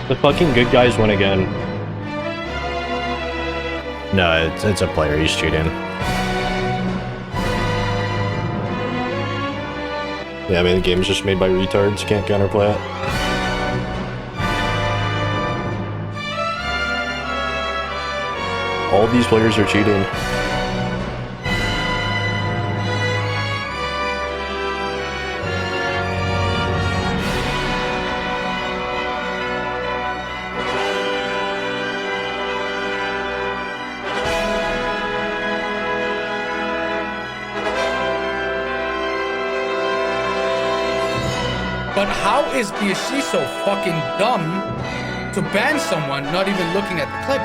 The fucking good guys win again. No, it's a player. He's cheating. Yeah, I mean, the game's just made by retards. Can't counterplay it. All these players are cheating. But how is BSC so fucking dumb to ban someone not even looking at the clip?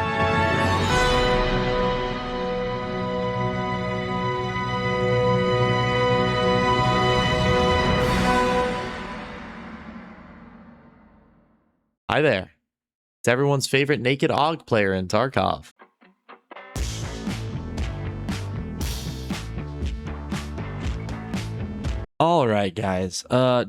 Hi there. It's everyone's favorite naked AUG player in Tarkov. Alright guys,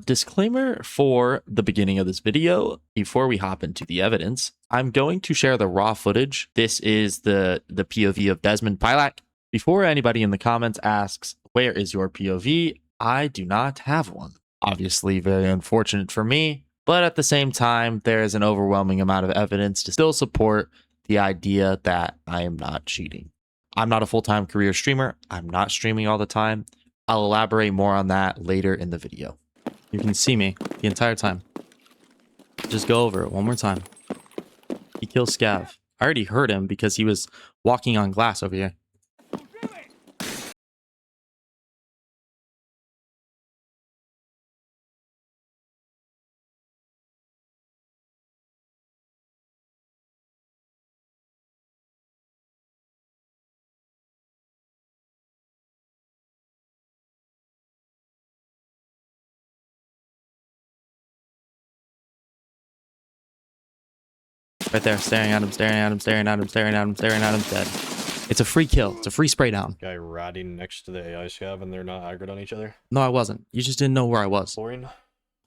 disclaimer for the beginning of this video. Before we hop into the evidence, I'm going to share the raw footage. This is the POV of Desmond Pilak. Before anybody in the comments asks, where is your POV? I do not have one. Obviously very unfortunate for me, but at the same time, there is an overwhelming amount of evidence to still support the idea that I am not cheating. I'm not a full-time career streamer. I'm not streaming all the time. I'll elaborate more on that later in the video. You can see me the entire time. Just go over it one more time. He kills Scav. I already heard him because he was walking on glass over here. Right there, staring at him, staring at him, staring at him, staring at him, staring at him, dead. It's a free kill. It's a free spray down. Guy ratting next to the AI scav and they're not aggroed on each other. No, I wasn't. You just didn't know where I was. Boring.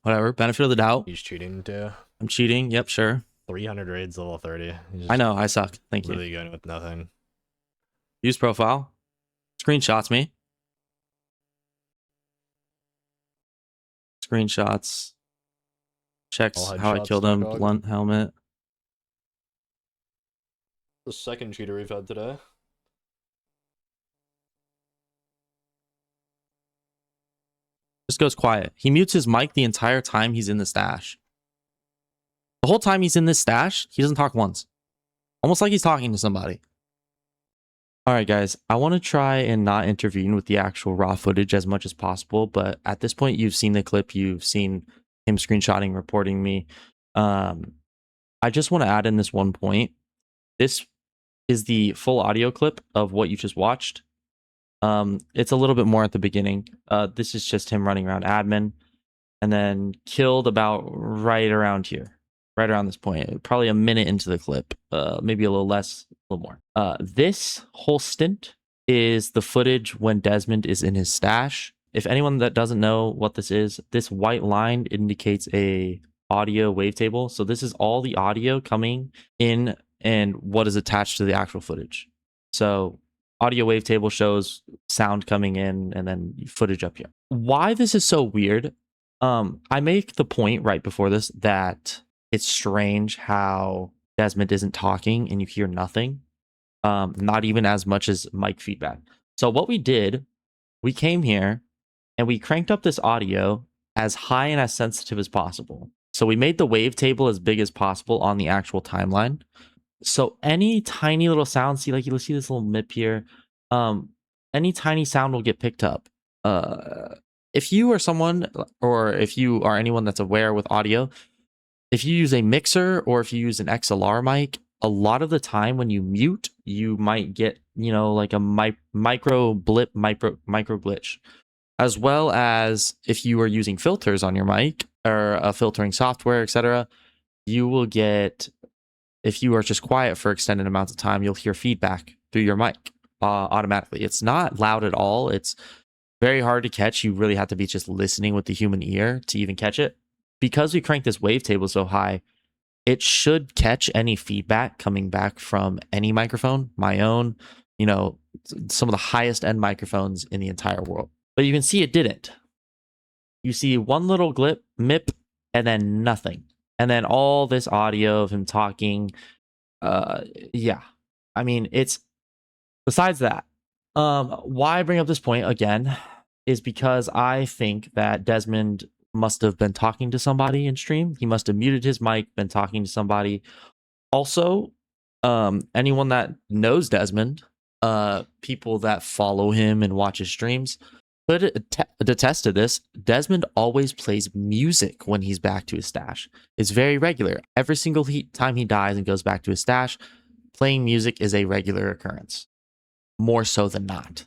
Whatever. Benefit of the doubt. He's cheating too. I'm cheating. Yep, sure. 300 raids, level 30. I know. I suck. Thank you. Really going with nothing. Use profile. Screenshots me. Screenshots. Checks how I killed him. Blunt helmet. The second cheater we've had today. Just goes quiet. He mutes his mic the entire time he's in the stash. The whole time he's in this stash, he doesn't talk once. Almost like he's talking to somebody. Alright guys, I want to try and not intervene with the actual raw footage as much as possible, but at this point you've seen the clip, you've seen him screenshotting, reporting me. I just want to add in this one point. This is the full audio clip of what you just watched. It's a little bit more at the beginning. This is just him running around admin and then killed about right around here, right around this point, probably a minute into the clip, maybe a little less, a little more. This whole stint is the footage when Desmond is in his stash. If anyone that doesn't know what this is, this white line indicates a audio wavetable. So this is all the audio coming in and what is attached to the actual footage. So audio wavetable shows sound coming in and then footage up here. Why this is so weird, I make the point right before this that it's strange how Desmond isn't talking and you hear nothing, not even as much as mic feedback. So what we did, we came here and we cranked up this audio as high and as sensitive as possible. So we made the wavetable as big as possible on the actual timeline. So any tiny little sound, see, like you'll see this little mip here, any tiny sound will get picked up. If you are someone, or if you are anyone that's aware with audio, if you use a mixer or if you use an XLR mic, a lot of the time when you mute, you might get, you know, like a micro glitch. As well as if you are using filters on your mic or filtering software, etc., you will get, if you are just quiet for extended amounts of time, you'll hear feedback through your mic automatically. It's not loud at all. It's very hard to catch. You really have to be just listening with the human ear to even catch it. Because we cranked this wavetable so high, it should catch any feedback coming back from any microphone, my own, you know, some of the highest end microphones in the entire world. But you can see it didn't. You see one little MIP, and then nothing. And then all this audio of him talking. Yeah. I mean, it's besides that. Why I bring up this point again is because I think that Desmond must have been talking to somebody in stream. He must have muted his mic, been talking to somebody. Also, anyone that knows Desmond, people that follow him and watch his streams, could attest to this. Desmond always plays music when he's back to his stash. It's very regular. Every single time he dies and goes back to his stash, playing music is a regular occurrence. More so than not.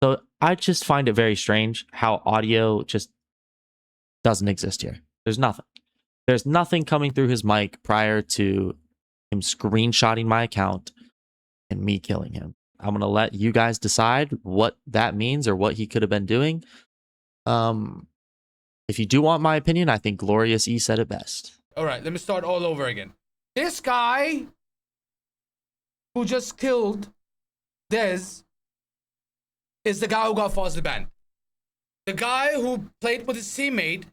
So I just find it very strange how audio just doesn't exist here. There's nothing. There's nothing coming through his mic prior to him screenshotting my account and me killing him. I'm going to let you guys decide what that means or what he could have been doing. If you do want my opinion, I think Glorious E said it best. All right, let me start all over again. This guy who just killed Dez is the guy who got falsely banned. The guy who played with his teammate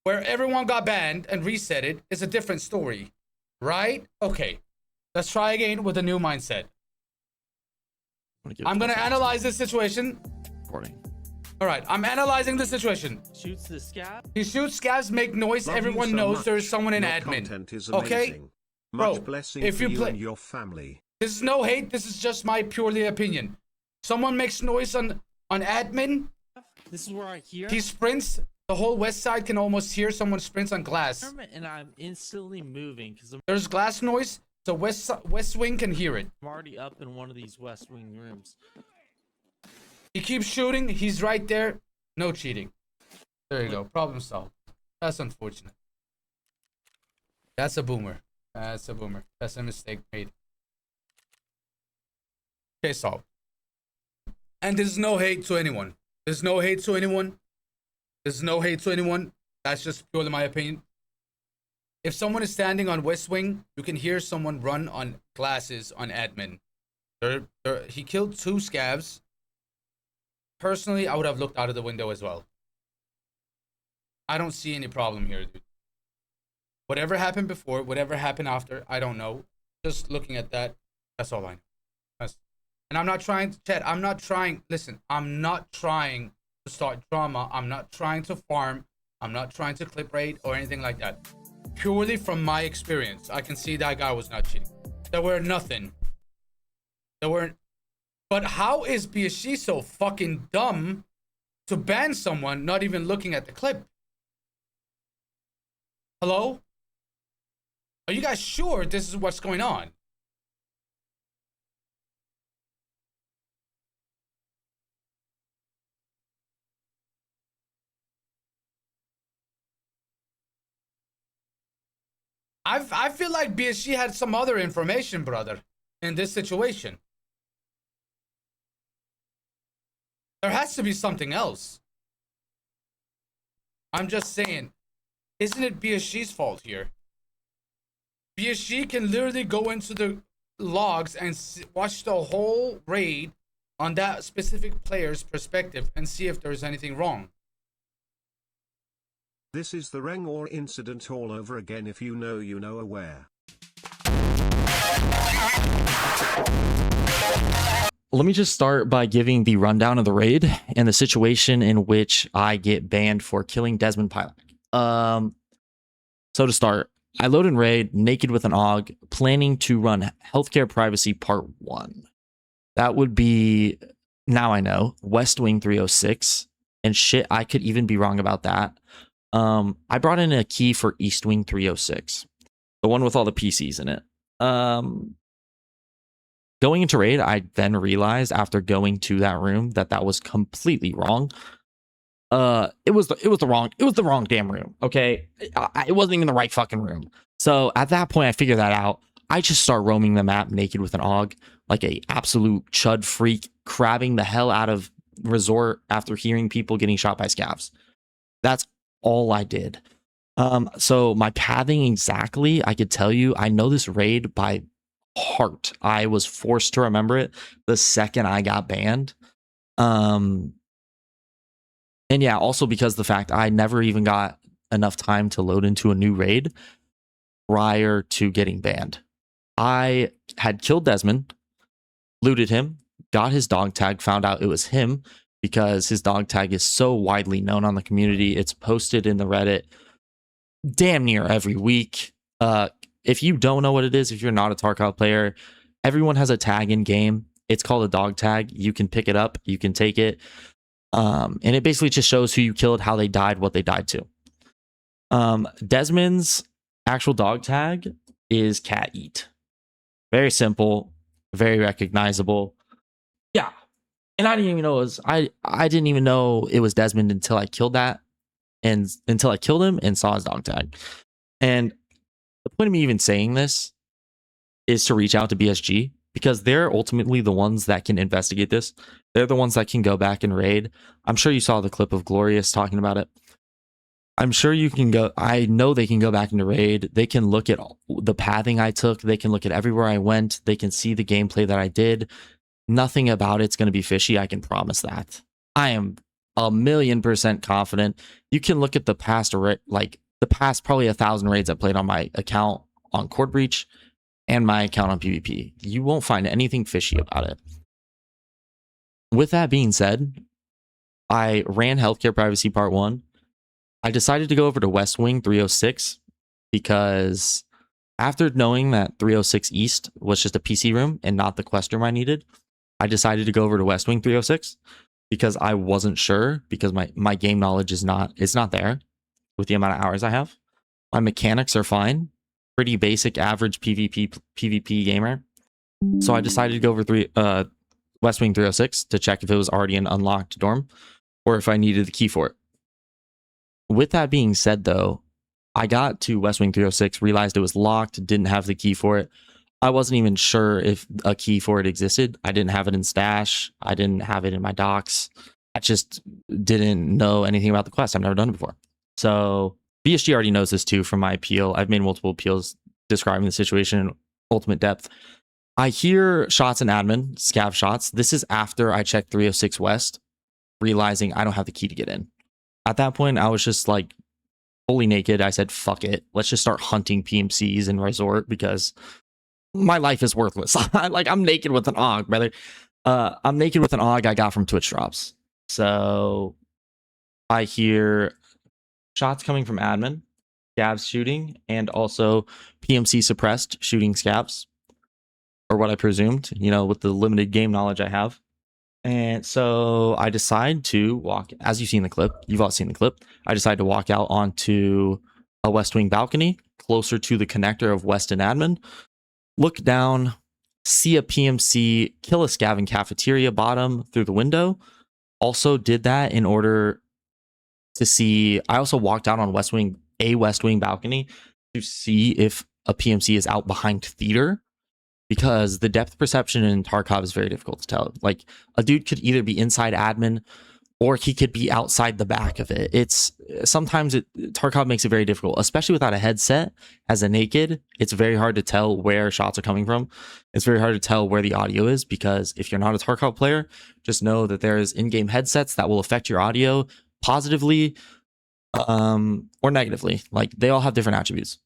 where everyone got banned and reset it is a different story, right? Okay, let's try again with a new mindset. I'm gonna analyze this situation. Recording. All right, I'm analyzing the situation. Shoots the scab. He shoots scabs, make noise. Everyone knows there's someone in admin. Okay, bro. If you play, your family. This is no hate. This is just my purely opinion. Someone makes noise on admin. This is where I hear. He sprints. The whole west side can almost hear someone sprints on glass. And I'm instantly moving because there's glass noise. So west wing can hear it. I'm already up in one of these west wing rooms. He keeps shooting. He's right there. No cheating. There you go. Problem solved. That's unfortunate. That's a boomer. That's a boomer. That's a mistake made. Okay, solved. And there's no hate to anyone. There's no hate to anyone. There's no hate to anyone. That's just purely my opinion. If someone is standing on west wing, you can hear someone run on glasses on admin. He killed 2 scabs. Personally, I would have looked out of the window as well. I don't see any problem here, dude. Whatever happened before, whatever happened after, I don't know. Just looking at that, that's all I know. And I'm not trying to chat. I'm not trying. Listen, I'm not trying to start drama. I'm not trying to farm. I'm not trying to clip rate or anything like that. Purely from my experience, I can see that guy was not cheating. There were nothing. There weren't. But how is BSG so fucking dumb to ban someone not even looking at the clip? Hello? Are you guys sure this is what's going on? I feel like BSG had some other information, brother, in this situation. There has to be something else. I'm just saying, isn't it BSG's fault here? BSG can literally go into the logs and watch the whole raid on that specific player's perspective and see if there's anything wrong. This is the Rengor incident all over again. If you know, you know. Aware. Let me just start by giving the rundown of the raid and the situation in which I get banned for killing Desmond Pilot. So to start, I load in raid naked with an AUG, planning to run Healthcare Privacy Part 1. That would be, now I know, West Wing 306. And shit, I could even be wrong about that. I brought in a key for East Wing 306, the one with all the PCs in it. Going into raid, I then realized after going to that room that was completely wrong. It was the wrong damn room. Okay, it wasn't even the right fucking room. So at that point, I figured that out. I just start roaming the map naked with an AUG, like a absolute chud freak, crabbing the hell out of resort after hearing people getting shot by scavs. That's all I did. So my pathing exactly, I could tell you, I know this raid by heart. I was forced to remember it the second I got banned. And yeah, also because the fact I never even got enough time to load into a new raid prior to getting banned. I had killed Desmond, looted him, got his dog tag, found out it was him because his dog tag is so widely known on the community. It's posted in the Reddit damn near every week. If you don't know what it is, if you're not a Tarkov player, everyone has a tag in game. It's called a dog tag. You can pick it up, you can take it. And it basically just shows who you killed, how they died, what they died to. Desmond's actual dog tag is cat eat. Very simple, very recognizable. Yeah. And I didn't even know it was I didn't even know it was Desmond until I killed that and until I killed him and saw his dog tag. And the point of me even saying this is to reach out to BSG because they're ultimately the ones that can investigate this. They're the ones that can go back and raid. I'm sure you saw the clip of Glorious talking about it. I'm sure you can go. I know they can go back into raid. They can look at the pathing I took. They can look at everywhere I went. They can see the gameplay that I did. Nothing about it's going to be fishy. I can promise that. I am 1,000,000% confident. You can look at the past, like the past probably 1,000 raids I played on my account on Cord Breach and my account on PvP. You won't find anything fishy about it. With that being said, I ran Healthcare Privacy Part 1. I decided to go over to West Wing 306 because after knowing that 306 East was just a PC room and not the quest room I needed, I decided to go over to West Wing 306 because I wasn't sure because my game knowledge is not there with the amount of hours I have. My mechanics are fine. Pretty basic average PvP gamer. So I decided to go over West Wing 306 to check if it was already an unlocked dorm or if I needed the key for it. With that being said, though, I got to West Wing 306, realized it was locked, didn't have the key for it. I wasn't even sure if a key for it existed. I didn't have it in stash. I didn't have it in my docs. I just didn't know anything about the quest. I've never done it before. So BSG already knows this too from my appeal. I've made multiple appeals describing the situation in ultimate depth. I hear shots in admin, scav shots. This is after I checked 306 West, realizing I don't have the key to get in. At that point, I was just like fully naked. I said, fuck it. Let's just start hunting PMCs in Resort because my life is worthless. I'm naked with an AUG, brother. I'm naked with an AUG I got from Twitch drops. So I hear shots coming from admin, scavs shooting, and also PMC suppressed shooting scavs, or what I presumed, with the limited game knowledge I have. And so I decide to walk, as you've seen the clip, you've all seen the clip. I decide to walk out onto a West Wing balcony closer to the connector of West and admin, look down, see a PMC, kill a scav in cafeteria bottom through the window. Also did that in order to see, I also walked out on a West Wing balcony to see if a PMC is out behind theater. Because the depth perception in Tarkov is very difficult to tell. Like, a dude could either be inside admin or he could be outside the back of it. Tarkov makes it very difficult, especially without a headset. As a naked, it's very hard to tell where shots are coming from. It's very hard to tell where the audio is because if you're not a Tarkov player, just know that there is in-game headsets that will affect your audio positively or negatively. Like, they all have different attributes.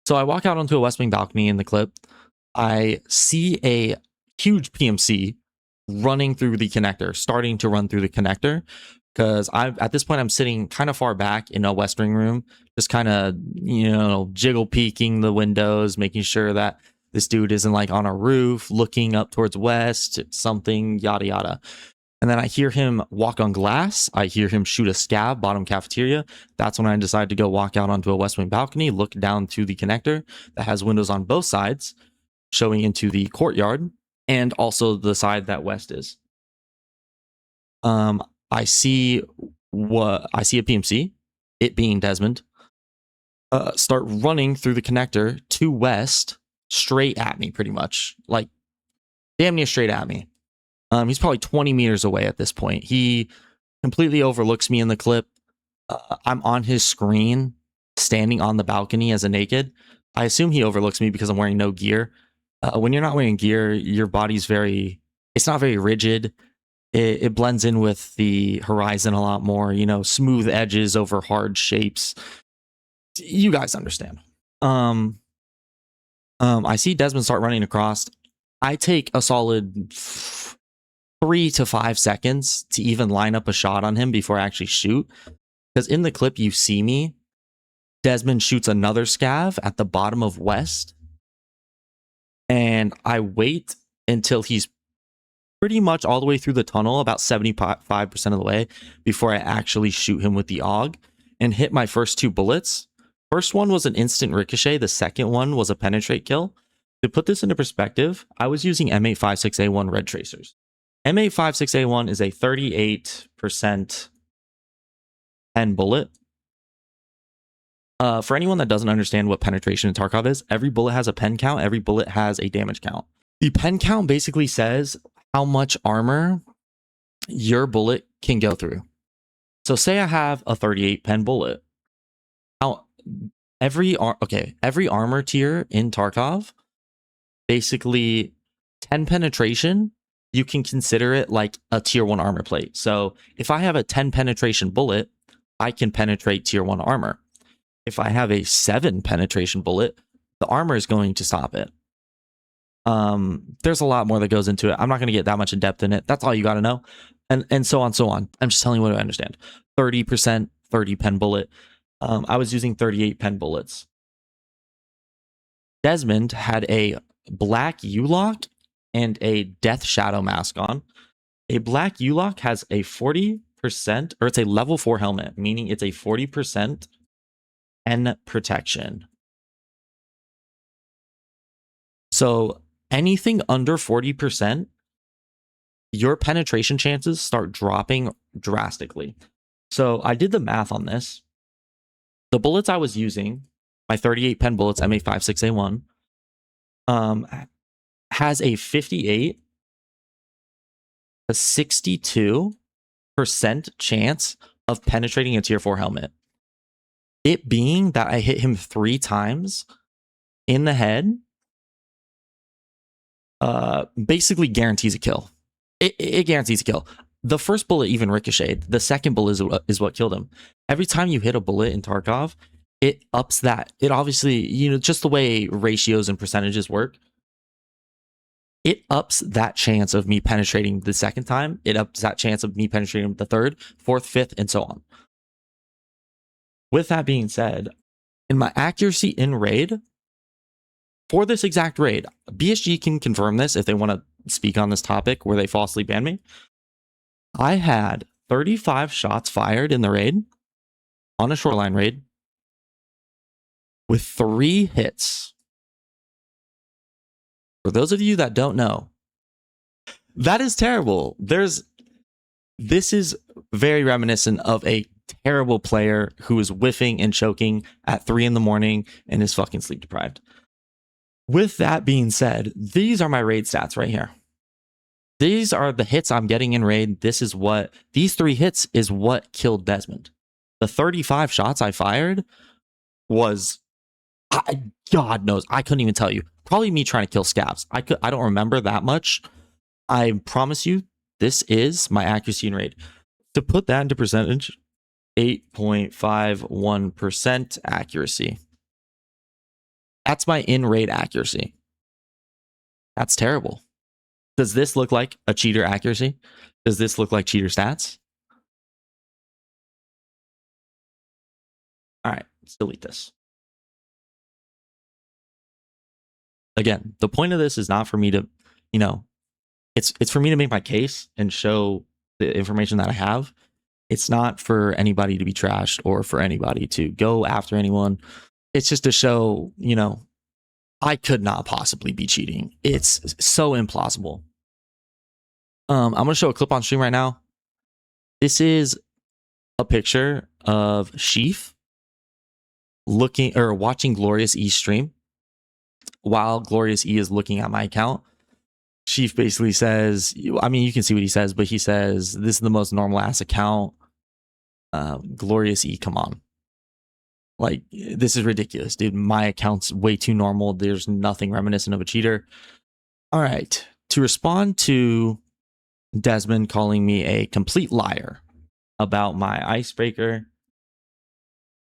So I walk out onto a West Wing balcony in the clip. I see a huge PMC running through the connector, starting to run through the connector, because at this point I'm sitting kind of far back in a West Wing room, just kind of jiggle peeking the windows, making sure that this dude isn't like on a roof looking up towards west, something yada yada. And then I hear him walk on glass. I hear him shoot a scav bottom cafeteria. That's when I decide to go walk out onto a West Wing balcony, look down to the connector that has windows on both sides, showing into the courtyard and also the side that West is. I see a PMC, it being Desmond, start running through the connector to West, straight at me, pretty much, like damn near straight at me. He's probably 20 meters away at this point. He completely overlooks me in the clip. I'm on his screen. standing on the balcony as a naked. I assume he overlooks me because I'm wearing no gear. When you're not wearing gear, your body's it's not very rigid. It blends in with the horizon a lot more, you know, smooth edges over hard shapes. You guys understand. I see Desmond start running across. I take a solid 3 to 5 seconds to even line up a shot on him before I actually shoot. Because in the clip you see me, Desmond shoots another scav at the bottom of West. And I wait until he's pretty much all the way through the tunnel, about 75% of the way, before I actually shoot him with the AUG and hit my first 2 bullets. First one was an instant ricochet. The second one was a penetrate kill. To put this into perspective, I was using M856A1 red tracers. M856A1 is a 38% pen bullet. For anyone that doesn't understand what penetration in Tarkov is, every bullet has a pen count, every bullet has a damage count. The pen count basically says how much armor your bullet can go through. So say I have a 38 pen bullet. Now, every armor tier in Tarkov, basically 10 penetration, you can consider it like a tier 1 armor plate. So if I have a 10 penetration bullet, I can penetrate tier 1 armor. If I have a 7 penetration bullet, the armor is going to stop it. There's a lot more that goes into it. I'm not going to get that much in depth in it. That's all you got to know. And so on, so on. I'm just telling you what I understand. 30%, 30 pen bullet. I was using 38 pen bullets. Desmond had a black U-lock and a death shadow mask on. A black U-lock has a 40%, or it's a level 4 helmet, meaning it's a 40% pen protection. So anything under 40%, your penetration chances start dropping drastically. So I did the math on this. The bullets I was using, my 38 pen bullets, M856A1, has a 58 to 62% chance of penetrating a tier 4 helmet. It being that I hit him 3 times in the head, basically guarantees a kill. It guarantees a kill. The first bullet even ricocheted. The second bullet is what killed him. Every time you hit a bullet in Tarkov, it ups that. It obviously, you know, just the way ratios and percentages work, it ups that chance of me penetrating the second time. It ups that chance of me penetrating the third, fourth, fifth, and so on. With that being said, in my accuracy in raid, for this exact raid, BSG can confirm this if they want to speak on this topic where they falsely banned me. I had 35 shots fired in the raid, on a shoreline raid, with 3 hits. For those of you that don't know, that is terrible. This is very reminiscent of a terrible player who is whiffing and choking at 3 in the morning and is fucking sleep deprived. With that being said, these are my raid stats right here. These are the hits I'm getting in raid. These 3 hits is what killed Desmond. The 35 shots I fired was, God knows, I couldn't even tell you. Probably me trying to kill scavs. I don't remember that much. I promise you, this is my accuracy in raid. To put that into percentage, 8.51% accuracy. That's my in-raid accuracy. That's terrible. Does this look like a cheater accuracy? Does this look like cheater stats? All right, let's delete this. Again, the point of this is not for me to, you know, it's for me to make my case and show the information that I have. It's not for anybody to be trashed or for anybody to go after anyone. It's just to show, you know, I could not possibly be cheating. It's so implausible. I'm going to show a clip on stream right now. This is a picture of Sheaf looking or watching Glorious E stream while Glorious E is looking at my account. Sheaf basically says, I mean, you can see what he says, but he says, this is the most normal ass account. Glorious E, come on. Like, this is ridiculous, dude. My account's way too normal. There's nothing reminiscent of a cheater. All right. To respond to Desmond calling me a complete liar about my icebreaker,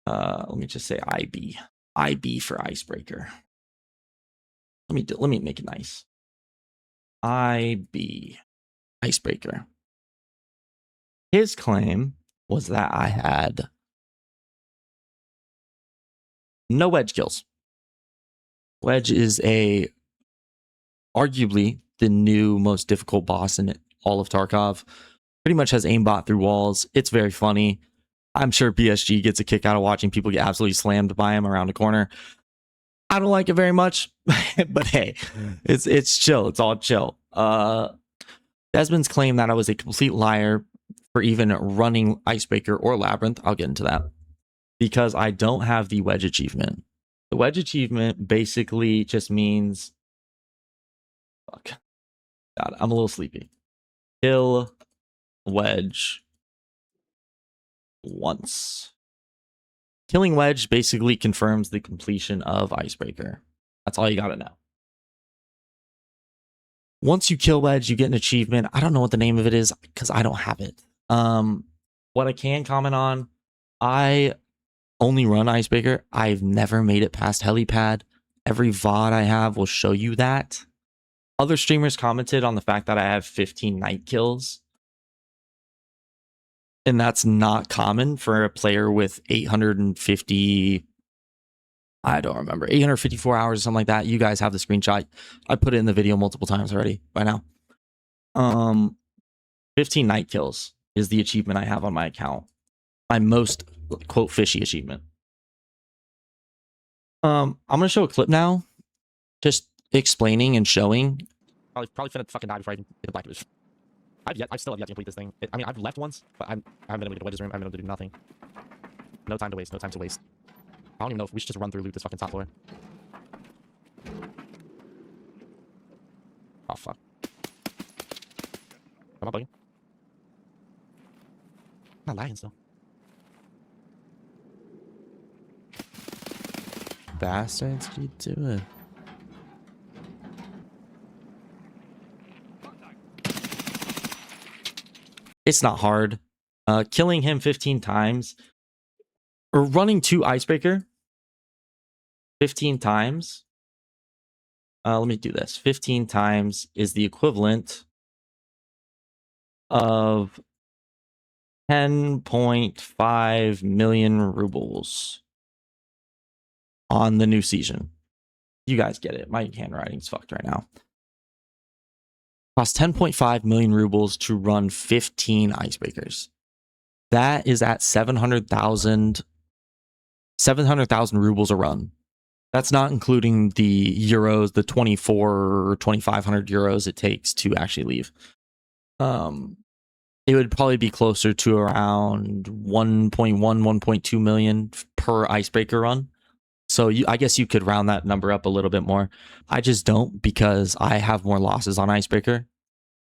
let me just say IB for icebreaker. Let me make it nice. IB icebreaker. His claim was that I had no wedge kills. Wedge is arguably the new most difficult boss in all of Tarkov. Pretty much has aimbot through walls. It's very funny. I'm sure PSG gets a kick out of watching people get absolutely slammed by him around a corner. I don't like it very much, but hey, it's chill. It's all chill. Desmond's claim that I was a complete liar for even running Icebreaker or Labyrinth, I'll get into that, because I don't have the wedge achievement. The wedge achievement basically just means, fuck, God, I'm a little sleepy. Kill wedge once. Killing wedge basically confirms the completion of Icebreaker. That's all you gotta know. Once you kill wedge, you get an achievement. I don't know what the name of it is because I don't have it. What I can comment on, I only run Icebreaker. I've never made it past helipad. Every VOD I have will show you that. Other streamers commented on the fact that I have 15 night kills. And that's not common for a player with 850, I don't remember, 854 hours or something like that. You guys have the screenshot. I put it in the video multiple times already by now. 15 night kills is the achievement I have on my account. My most, quote, fishy achievement. I'm going to show a clip now, just explaining and showing. Probably finna fucking die before I can get the black division. I still have yet to complete this thing. I mean, I've left once, but I haven't been able to get to Wedge's room. I haven't been able to do nothing. No time to waste. No time to waste. I don't even know if we should just run through loot this fucking top floor. Oh, fuck. Am I bugging? I'm not lagging still. Bastards, what are you doing? It's not hard. Killing him 15 times or running 2 Icebreaker 15 times. Let me do this. 15 times is the equivalent of 10.5 million rubles on the new season. You guys get it. My handwriting's fucked right now. Cost 10.5 million rubles to run 15 Icebreakers. That is at 700,000 rubles a run. That's not including the euros, the 24 or 2,500 euros it takes to actually leave. It would probably be closer to around 1.1, 1.2 million per Icebreaker run. So I guess you could round that number up a little bit more. I just don't, because I have more losses on Icebreaker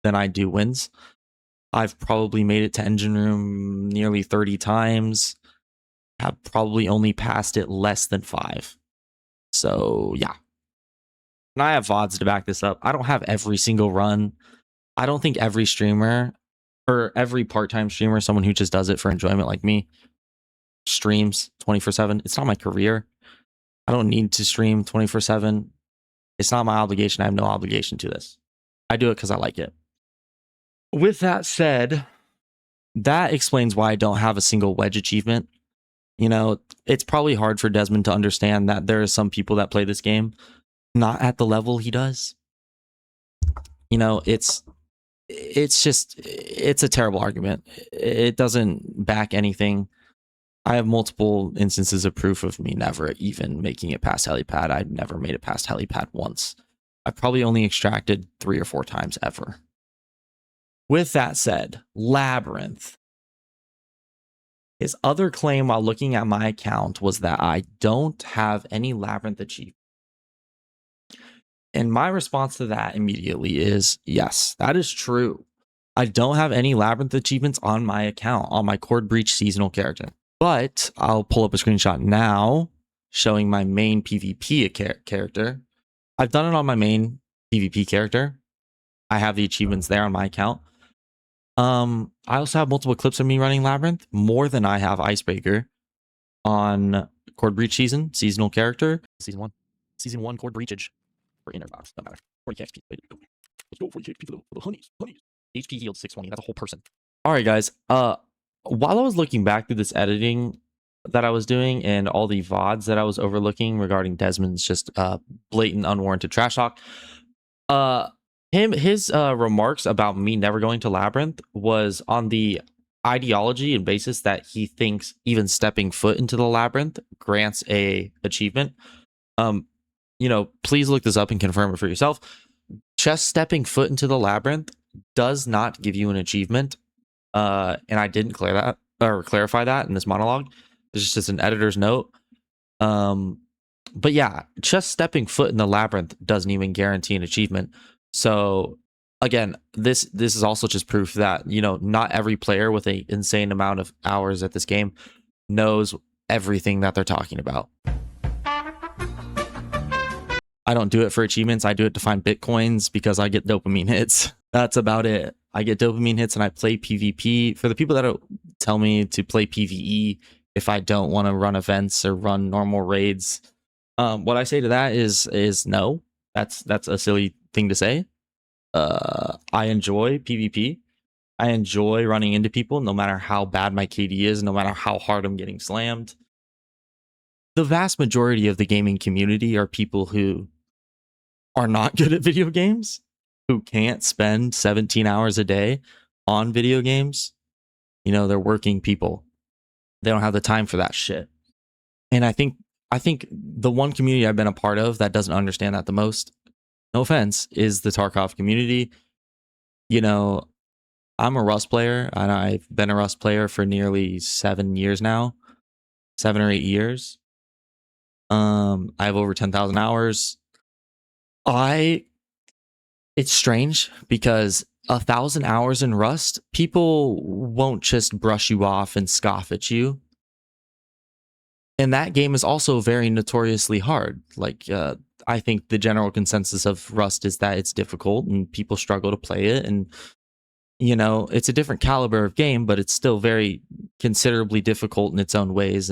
than I do wins. I've probably made it to engine room nearly 30 times. Have probably only passed it less than 5. So yeah. And I have VODs to back this up. I don't have every single run. I don't think every streamer or every part-time streamer, someone who just does it for enjoyment like me, streams 24/7. It's not my career. I don't need to stream 24/7. It's not my obligation. I have no obligation to this. I do it because I like it. With that said, that explains why I don't have a single wedge achievement. You know, it's probably hard for Desmond to understand that there are some people that play this game not at the level he does. You know, it's a terrible argument. It doesn't back anything. I have multiple instances of proof of me never even making it past helipad. I've never made it past helipad once. I've probably only extracted 3 or 4 times ever. With that said, Labyrinth. His other claim while looking at my account was that I don't have any Labyrinth achievement. And my response to that immediately is, yes, that is true. I don't have any Labyrinth achievements on my account, on my Cord Breach seasonal character. But I'll pull up a screenshot now showing my main PvP character. I've done it on my main PvP character. I have the achievements there on my account. I also have multiple clips of me running Labyrinth, more than I have Icebreaker on Chord Breach seasonal character. Season 1 Chord Breachage for inner box. No matter. 40k XP. Let's go 40k XP for the honeys. HP healed 620. That's a whole person. All right, guys. While I was looking back through this editing that I was doing and all the VODs that I was overlooking regarding Desmond's just blatant unwarranted trash talk, his remarks about me never going to Labyrinth was on the ideology and basis that he thinks even stepping foot into the Labyrinth grants a achievement. Please look this up and confirm it for yourself. Just stepping foot into the Labyrinth does not give you an achievement. And I didn't clarify that in this monologue. It's just an editor's note. But yeah, just stepping foot in the Labyrinth doesn't even guarantee an achievement. So again, this is also just proof that, not every player with an insane amount of hours at this game knows everything that they're talking about. I don't do it for achievements. I do it to find Bitcoins because I get dopamine hits. That's about it. I get dopamine hits and I play PvP. For the people that tell me to play PvE if I don't want to run events or run normal raids, what I say to that is no. That's a silly thing to say. I enjoy PvP. I enjoy running into people no matter how bad my KD is, no matter how hard I'm getting slammed. The vast majority of the gaming community are people who are not good at video games, who can't spend 17 hours a day on video games. They're working people. They don't have the time for that shit. And I think the one community I've been a part of that doesn't understand that the most, no offense, is the Tarkov community. I'm a Rust player, and I've been a Rust player for nearly 7 years now. 7 or 8 years. I have over 10,000 hours. It's strange because 1,000 hours in Rust, people won't just brush you off and scoff at you. And that game is also very notoriously hard. I think the general consensus of Rust is that it's difficult and people struggle to play it. And, it's a different caliber of game, but it's still very considerably difficult in its own ways.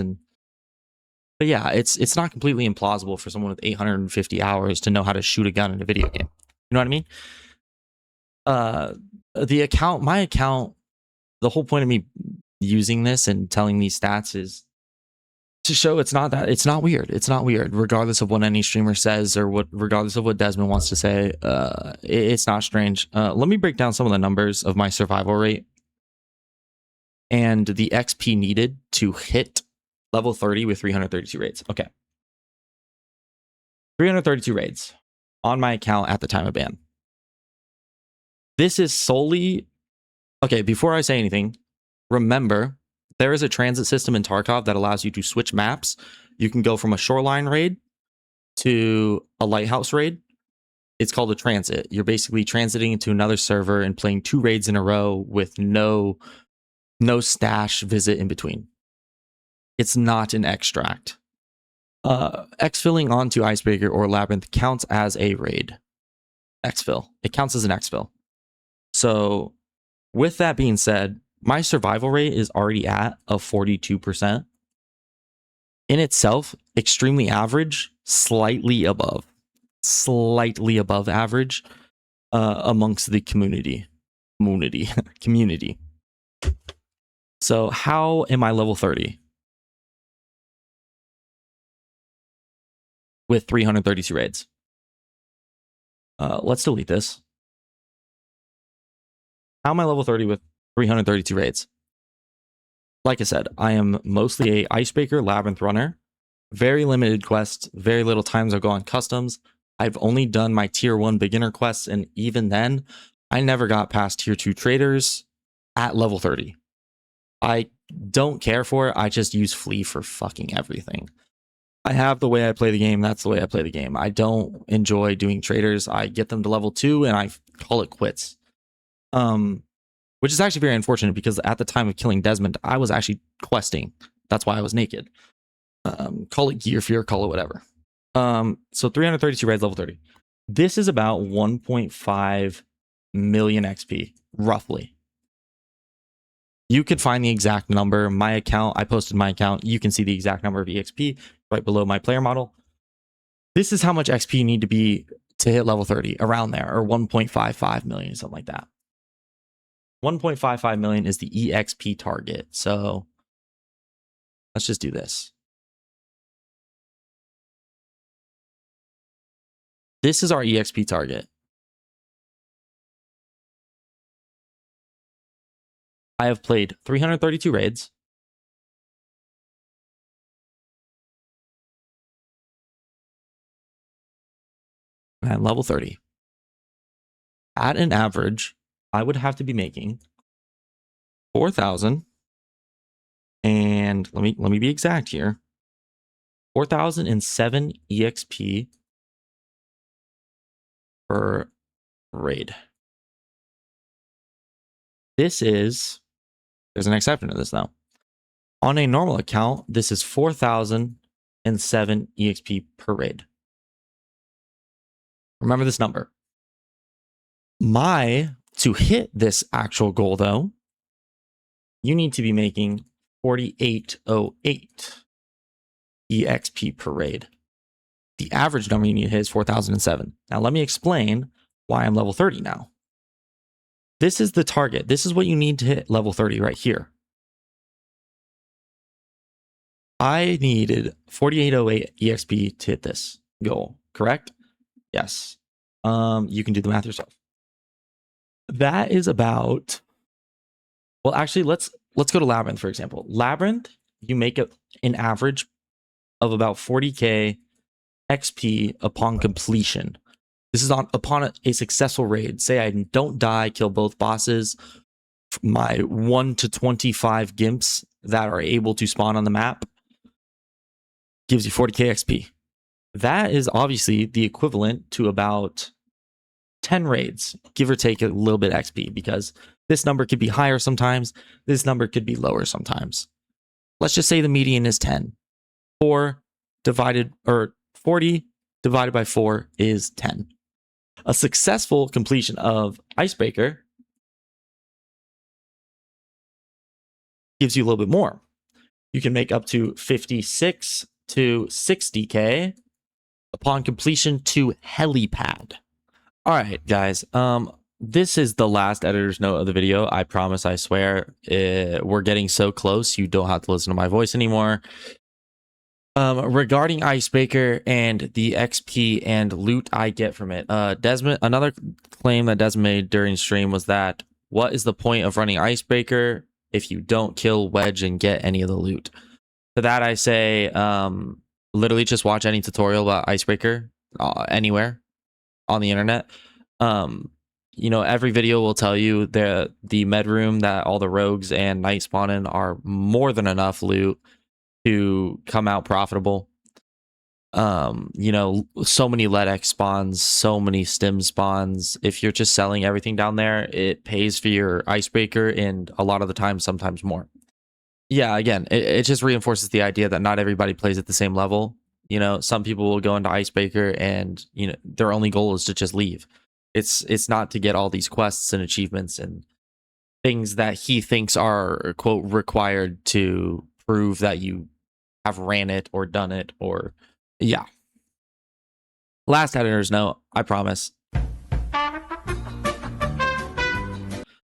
But yeah, it's not completely implausible for someone with 850 hours to know how to shoot a gun in a video game. You know what I mean? My account, the whole point of me using this and telling these stats is to show it's not weird. It's not weird, regardless of what any streamer says or regardless of what Desmond wants to say. It's not strange. Let me break down some of the numbers of my survival rate and the XP needed to hit level 30 with 332 raids. Okay. 332 raids on my account at the time of ban. This is solely... Okay, before I say anything, remember, there is a transit system in Tarkov that allows you to switch maps. You can go from a shoreline raid to a lighthouse raid. It's called a transit. You're basically transiting into another server and playing 2 raids in a row with no stash visit in between. It's not an extract. Exfilling onto Icebreaker or Labyrinth counts as a raid. Exfil. It counts as an exfil. So, with that being said, my survival rate is already at a 42%. In itself, extremely average, slightly above average amongst the community. So, how am I level 30? With 332 raids. Let's delete this. How am I level 30 with 332 raids? Like I said, I am mostly a Icebreaker Labyrinth runner. Very limited quests, very little times I go on customs. I've only done my tier 1 beginner quests, and even then, I never got past tier 2 traders at level 30. I don't care for it, I just use Flea for fucking everything. I have the way I play the game, that's the way I play the game. I don't enjoy doing traders. I get them to level 2 and I call it quits. Which is actually very unfortunate because at the time of killing Desmond, I was actually questing. That's why I was naked. Call it gear fear, call it whatever. So 332 raids, level 30. This is about 1.5 million XP, roughly. You could find the exact number. My account, I posted my account. You can see the exact number of EXP right below my player model. This is how much XP you need to be to hit level 30, around there, or 1.55 million, something like that. 1.55 million is the EXP target. So let's just do this. This is our EXP target. I have played 332 raids. At level 30. At an average, I would have to be making 4,000. And let me be exact here. 4,007 EXP per raid. This is, there's an exception to this though. On a normal account, this is 4,007 EXP per raid. Remember this number. To hit this actual goal though, you need to be making 4,808 EXP per raid. The average number you need to hit is 4,007. Now let me explain why I'm level 30 now. This is the target. This is what you need to hit level 30 right here. I needed 4,808 EXP to hit this goal, correct? Yes. You can do the math yourself. That is about, well, actually, let's go to Labyrinth, for example. Labyrinth, you make an average of about 40k XP upon completion. This is upon a successful raid. Say I don't die, kill both bosses. My 1 to 25 gimps that are able to spawn on the map gives you 40k XP. That is obviously the equivalent to about 10 raids, give or take a little bit XP, because this number could be higher sometimes, this number could be lower sometimes. Let's just say the median is 10. 40 divided by 4 is 10. A successful completion of Icebreaker gives you a little bit more. You can make up to 56 to 60k upon completion to helipad. All right, guys. This is the last editor's note of the video. I promise, I swear. We're getting so close, you don't have to listen to my voice anymore. Regarding Icebreaker and the XP and loot I get from it, Desmond, another claim that Desmond made during stream was that, what is the point of running Icebreaker if you don't kill Wedge and get any of the loot? To that I say, literally just watch any tutorial about Icebreaker anywhere on the internet. You know, every video will tell you the med room that all the rogues and knights spawn in are more than enough loot to come out profitable. You know, so many LEDX spawns, so many stim spawns. If you're just selling everything down there, it pays for your Icebreaker, and a lot of the time, sometimes more. Yeah, again, it just reinforces the idea that not everybody plays at the same level. You know, some people will go into Icebreaker and, you know, their only goal is to just leave. It's not to get all these quests and achievements and things that he thinks are, quote, required to prove that you have ran it or done it, or yeah. Last editor's note, I promise.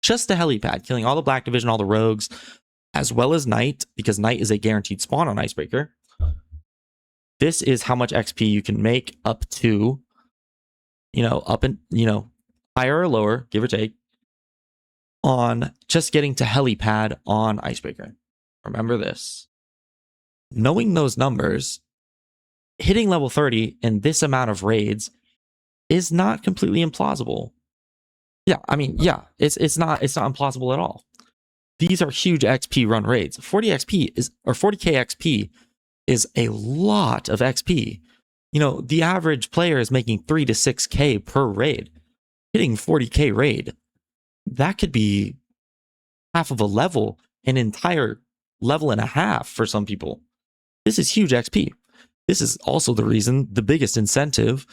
Just the helipad, killing all the Black Division, all the rogues, as well as Knight, because Knight is a guaranteed spawn on Icebreaker. This is how much XP you can make up to, you know, higher or lower, give or take, on just getting to helipad on Icebreaker. Remember this. Knowing those numbers, hitting level 30 in this amount of raids is not completely implausible. Yeah, I mean, yeah, it's not implausible at all. These are huge XP run raids. 40k XP is a lot of XP. You know, the average player is making 3 to 6k per raid. Hitting 40k raid, that could be half of a level, an entire level and a half for some people. This is huge XP. This is also the reason, the biggest incentive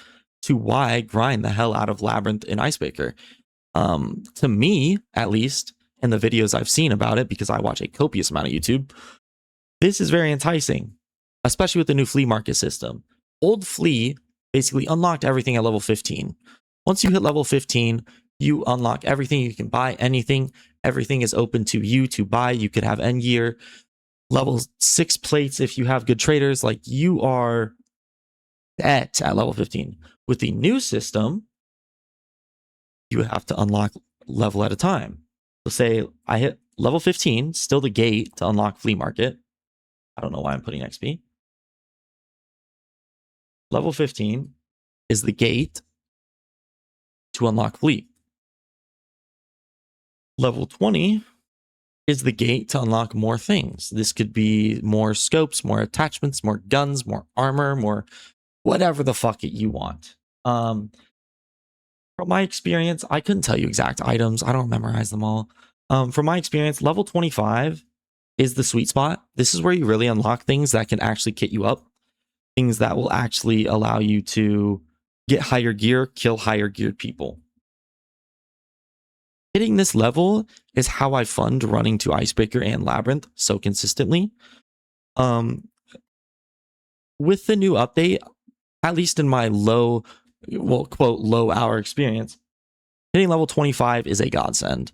to why I grind the hell out of Labyrinth and Icebreaker. To me, at least, in the videos I've seen about it, because I watch a copious amount of YouTube, this is very enticing, especially with the new flea market system. Old flea basically unlocked everything at level 15. Once you hit level 15, you unlock everything. You can buy anything. Everything is open to you to buy. You could have end gear, level 6 plates if you have good traders. Like, you are at level 15. With the new system, you have to unlock level at a time. So say I hit level 15, still the gate to unlock flea market. I don't know why I'm putting XP. Level 15 is the gate to unlock flea. Level 20 is the gate to unlock more things. This could be more scopes, more attachments, more guns, more armor, more whatever the fuck you want. From my experience, I couldn't tell you exact items. I don't memorize them all. From my experience, level 25 is the sweet spot. This is where you really unlock things that can actually kit you up. Things that will actually allow you to get higher gear, kill higher geared people. Hitting this level is how I fund running to Icebreaker and Labyrinth so consistently. With the new update, at least in my low, well, quote, low hour experience, hitting level 25 is a godsend.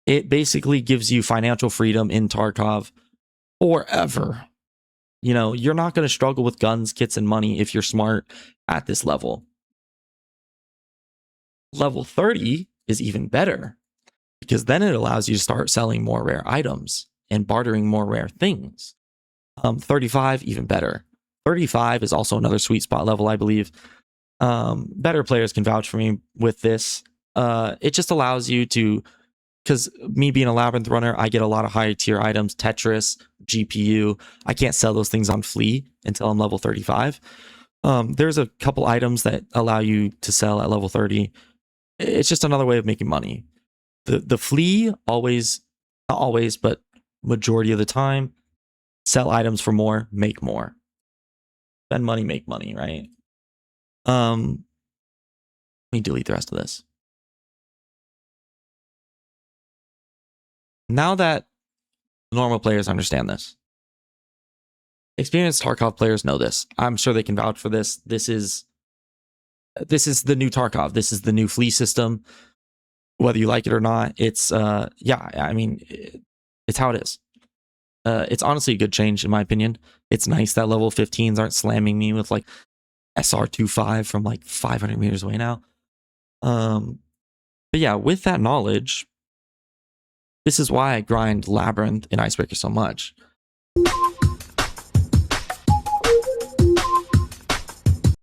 It basically gives you financial freedom in Tarkov forever. You know, you're not going to struggle with guns, kits, and money if you're smart at this level. Level 30 is even better, because then it allows you to start selling more rare items and bartering more rare things. 35, even better. 35 is also another sweet spot level, I believe. Better players can vouch for me with this. It just allows you to, because me being a Labyrinth runner, I get a lot of higher tier items, Tetris, GPU. I can't sell those things on Flea until I'm level 35. There's a couple items that allow you to sell at level 30. It's just another way of making money. The Flea always, not always, but majority of the time, sell items for more, make more. Spend money, make money, right? Let me delete the rest of this. Now that normal players understand this, experienced Tarkov players know this. I'm sure they can vouch for this. This is the new Tarkov. This is the new flea system. Whether you like it or not, it's yeah, I mean, it's how it is. It's honestly a good change in my opinion. It's nice that level 15s aren't slamming me with like SR25 from like 500 meters away now. But yeah, with that knowledge, this is why I grind Labyrinth and Icebreaker so much.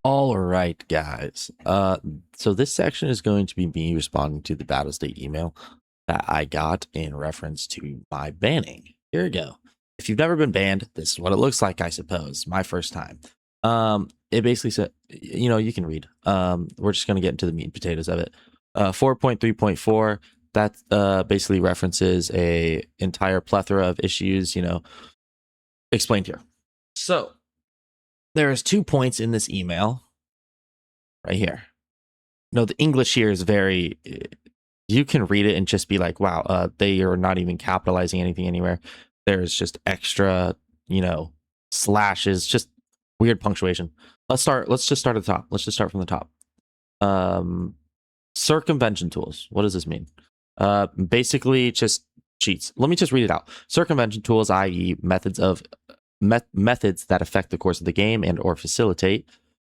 All right, guys. So this section is going to be me responding to the battle state email that I got in reference to my banning. Here we go. If you've never been banned, this is what it looks like, I suppose. My first time. It basically said, you know, you can read. We're just going to get into the meat and potatoes of it. 4.3.4, that basically references a entire plethora of issues, you know, explained here. So there's 2 points in this email right here. No, the English here is very, you can read it and just be like, wow, they are not even capitalizing anything anywhere. There's just extra, you know, slashes, just weird punctuation. Let's just start at the top. Let's just start from the top. Circumvention tools. What does this mean? Basically just cheats. Let me just read it out. Circumvention tools, i.e. methods that affect the course of the game and or facilitate,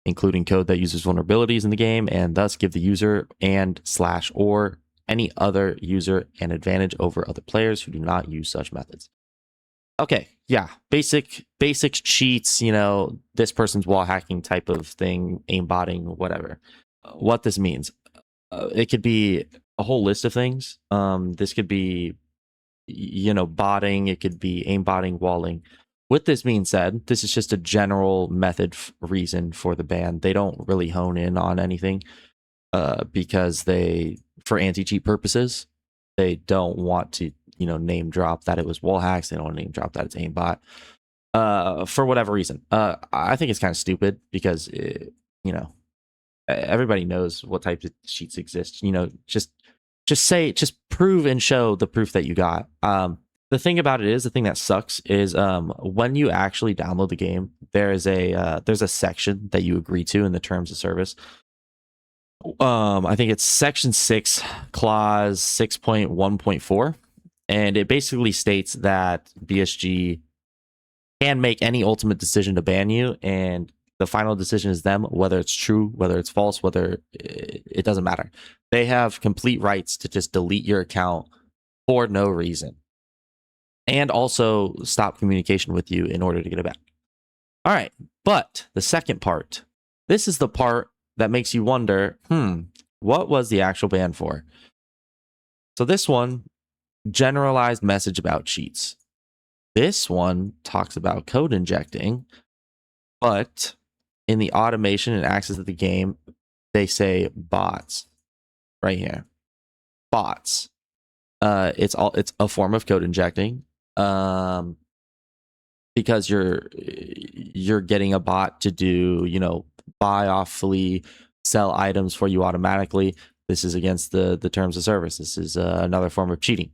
including code that uses vulnerabilities in the game and thus give the user and / or any other user an advantage over other players who do not use such methods. Okay, yeah, basic cheats, you know, this person's wall hacking type of thing, aimbotting, whatever. What this means, it could be a whole list of things. This could be, you know, botting, it could be aimbotting, walling. With this being said, this is just a general method reason for the ban. They don't really hone in on anything because for anti-cheat purposes, they don't want to name drop that it was wall hacks. They don't want to name drop that it's aimbot. For whatever reason. I think it's kind of stupid because everybody knows what types of cheats exist. Just prove and show the proof that you got. The thing about it is, the thing that sucks is when you actually download the game, there's a section that you agree to in the terms of service. I think it's section 6, clause 6.1.4, and it basically states that BSG can make any ultimate decision to ban you, and the final decision is them, whether it's true, whether it's false, whether it doesn't matter. They have complete rights to just delete your account for no reason, and also stop communication with you in order to get it back. All right, but the second part, this is the part that makes you wonder, what was the actual ban for? So this one, generalized message about cheats. This one talks about code injecting, but in the automation and access to the game, they say bots right here. Bots. It's a form of code injecting. Because you're getting a bot to do, buy off flee, sell items for you automatically. This is against the terms of service. This is another form of cheating.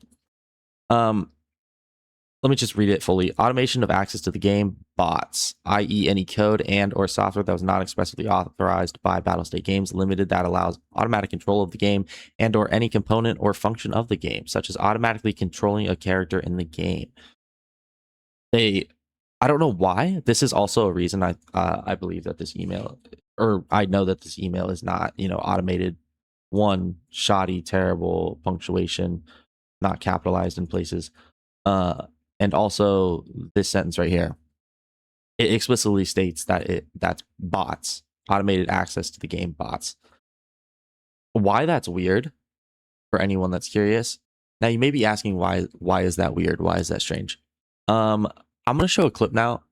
Let me just read it fully. Automation of access to the game, bots, i.e. any code and or software that was not expressly authorized by Battlestate Games Limited that allows automatic control of the game and or any component or function of the game, such as automatically controlling a character in the game. I don't know why. This is also a reason I believe that this email, or I know that this email is not, automated. One, shoddy, terrible punctuation, not capitalized in places. And also this sentence right here, it explicitly states that that's bots, automated access to the game bots. Why that's weird for anyone that's curious. Now you may be asking why is that weird? Why is that strange? I'm going to show a clip now,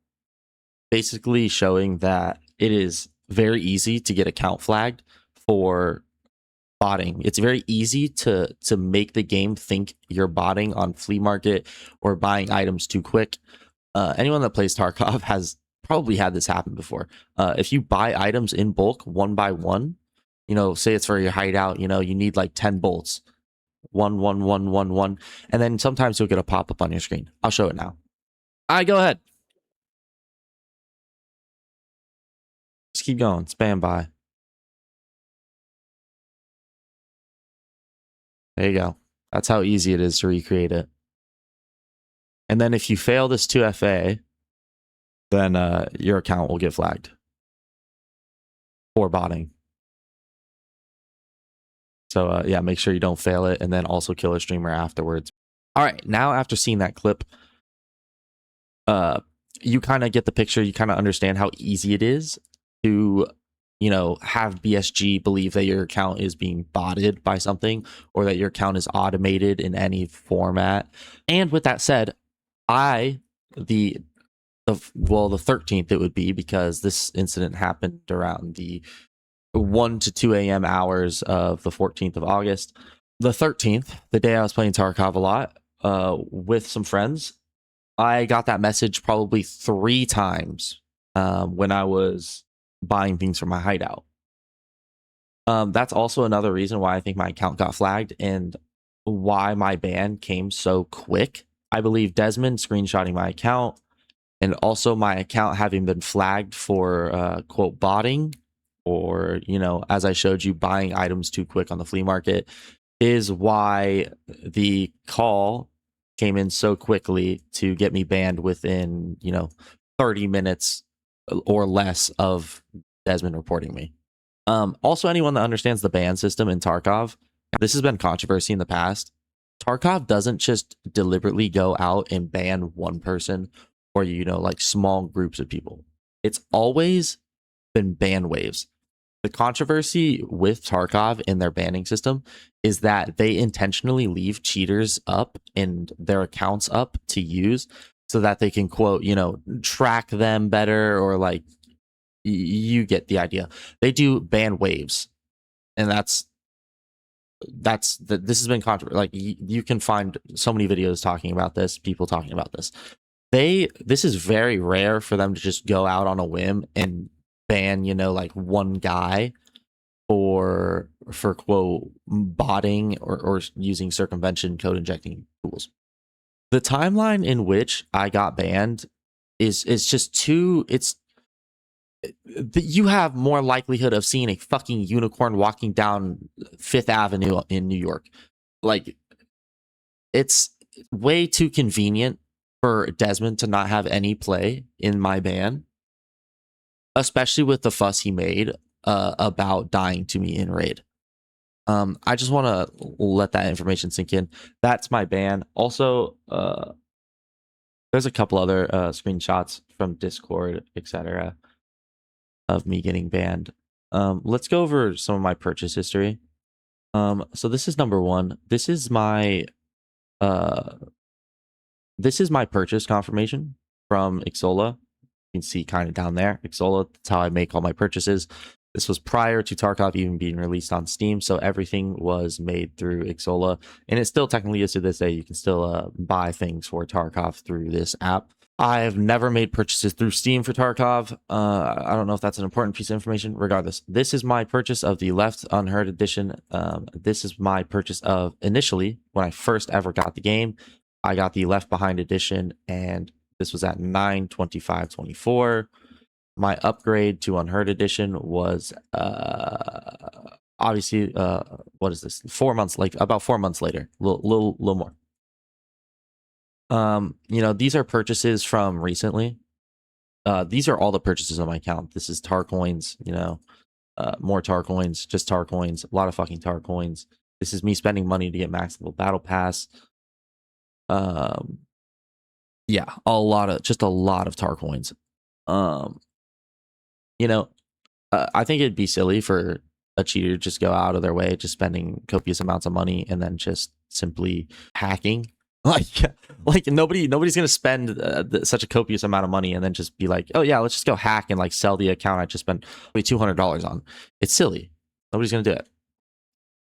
basically showing that it is very easy to get account flagged for botting. It's very easy to make the game think you're botting on flea market or buying items too quick. Anyone that plays Tarkov has probably had this happen before. If you buy items in bulk one by one, say it's for your hideout, you need like 10 bolts, 1, 1, 1, 1, 1, and then sometimes you'll get a pop-up on your screen. I'll show it now. All right, go ahead. Just keep going. Spam by. There you go. That's how easy it is to recreate it. And then if you fail this 2FA, then your account will get flagged for botting. So yeah, make sure you don't fail it, and then also kill a streamer afterwards. All right, now after seeing that clip, you kind of get the picture. You kind of understand how easy it is to have BSG believe that your account is being botted by something, or that your account is automated in any format. And with that said, the 13th it would be, because this incident happened around the 1 to 2 a.m. hours of the 14th of August. The 13th, the day I was playing Tarkov a lot with some friends, I got that message probably 3 times when I was buying things from my hideout. That's also another reason why I think my account got flagged and why my ban came so quick. I believe Desmond screenshotting my account, and also my account having been flagged for quote botting, or as I showed you, buying items too quick on the flea market, is why the call came in so quickly to get me banned within 30 minutes or less of Desmond reporting me. Also, anyone that understands the ban system in Tarkov, this has been controversy in the past. Tarkov doesn't just deliberately go out and ban one person or like small groups of people. It's always been ban waves. The controversy with Tarkov in their banning system is that they intentionally leave cheaters up and their accounts up to use so that they can quote, track them better, or like, you get the idea. They do ban waves, and that's this has been controversial. Like you can find so many videos talking about this, people talking about this. This is very rare for them to just go out on a whim and ban, like one guy for quote botting or using circumvention code injecting tools. The timeline in which I got banned is just too. You have more likelihood of seeing a fucking unicorn walking down Fifth Avenue in New York. Like, it's way too convenient for Desmond to not have any play in my ban, especially with the fuss he made about dying to me in raid. I just want to let that information sink in. That's my ban. Also, there's a couple other screenshots from Discord, etc., of me getting banned. Let's go over some of my purchase history. So this is number one. This is my purchase confirmation from Ixola. You can see kind of down there, Ixola. That's how I make all my purchases. This was prior to Tarkov even being released on Steam, so everything was made through Ixola, and it still technically is to this day. You can still buy things for Tarkov through this app. I have never made purchases through Steam for Tarkov. I don't know if that's an important piece of information. Regardless, this is my purchase of the Left Unheard edition. This is my purchase of initially when I first ever got the game. I got the Left Behind edition, and this was at 9/25/24. My upgrade to Unheard edition was obviously what is this? 4 months, like about 4 months later, little more. These are purchases from recently. These are all the purchases on my account. This is tar coins, more tar coins, just tar coins, a lot of fucking tar coins. This is me spending money to get max level battle pass. Yeah, a lot of tar coins. I think it'd be silly for a cheater to just go out of their way, just spending copious amounts of money and then just simply hacking. Like nobody's gonna spend such a copious amount of money and then just be like, oh yeah, let's just go hack and like sell the account I just spent $200 on. It's silly. Nobody's gonna do it.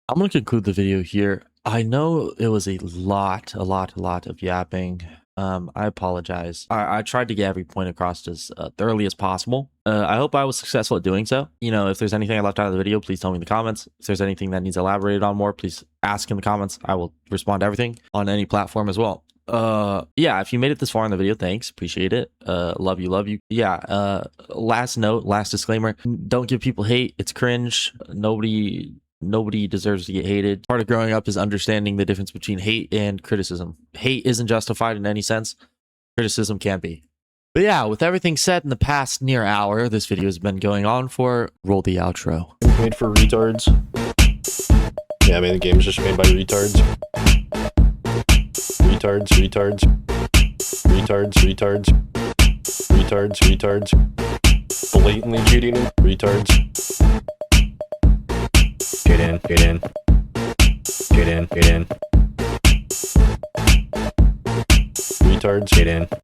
I'm gonna conclude the video here. I know it was a lot of yapping. I apologize. I tried to get every point across as thoroughly as possible. I hope I was successful at doing so. If there's anything I left out of the video, please tell me in the comments. If there's anything that needs elaborated on more, please ask in the comments. I will respond to everything on any platform as well. Yeah, if you made it this far in the video, thanks. Appreciate it. Love you. Yeah, last disclaimer. Don't give people hate. It's cringe. Nobody deserves to get hated. Part of growing up is understanding the difference between hate and criticism. Hate isn't justified in any sense. Criticism can be. But yeah, with everything said in the past near hour, this video has been going on for. Roll the outro. Made for retards. Yeah, I mean, the game's just made by retards. Retards. Blatantly cheating. Retards. Get in. Retards, get in.